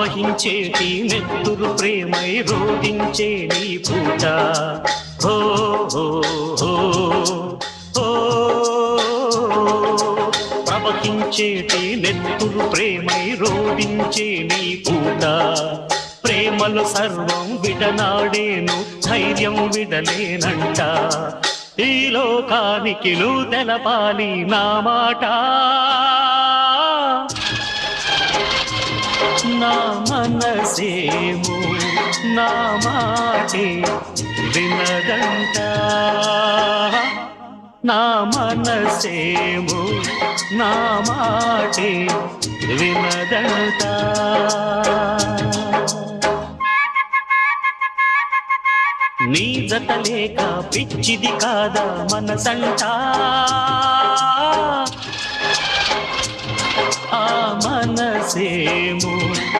ప్రవహించేటి నెత్తురు ప్రేమై రోధించే నీ పూట ఓ ఓ ఓ ఓ ప్రవహించేటి నెత్తురు ప్రేమై రోధించే నీ పూట ప్రేమలు సర్వం విడనాడేను ధైర్యం విడలేనంట ఈ లోకానికి నువ్వు తెలపాలి నా మాట నా మనసేమో నా మాటే వినదంట నా మనసేమో నా మాటే వినదంట నీ జత లేక పిచ్చిది కాదా మనసంట ఆ మనసేమో